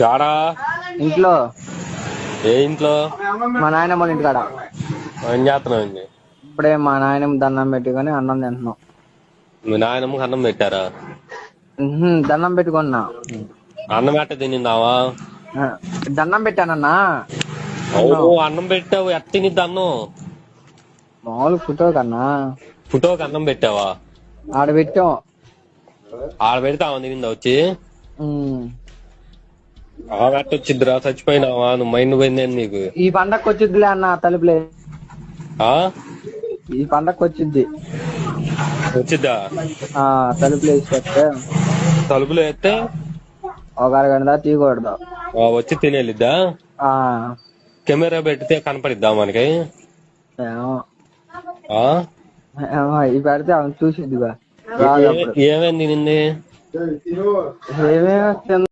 గాడా ఇంట్లో. ఏ ఇంట్లో? మా నాయనమ్మ వాళ్ళ ఇంటికాడ. ఏం చేస్తున్నావు? ఇప్పుడే మా నాయనమ్మ దండం పెట్టుకొని అన్నం తింటున్నాం. మీ నాయనమ్మకి అన్నం పెట్టారా? దండం పెట్టుకున్నా. అన్నం ఎట్ట తినిందావా? దండం పెట్టానన్నా. అన్నం పెట్టావు, ఎట్ట తినిద్ది అన్నం? మామూలు ఫోటో కన్నా. ఫోటోకి అన్నం పెట్టావా? ఆడ పెట్టాం. ఆడ పెడతావా తినిందా వచ్చి? ఎట్ట వచ్చిద్దిరా? చచ్చిపోయినావా? నువ్వు మైండ్ పోయింది నీకు? ఈ పండగకి వచ్చిద్దిలే అన్న. తలుపులే ఈ పండగకి వచ్చిద్ది. వచ్చిద్దా? తలుపులు వేసి తలుపులు వేస్తే ఒక అరగంట తీయకూడదు. వచ్చి తినేలిద్దా? కెమెరా పెడితే కనపడిద్దా మనకి? ఈ పెడితే ఆమె చూసిద్దిగా. ఏమేమి తినింది? ఏమేమి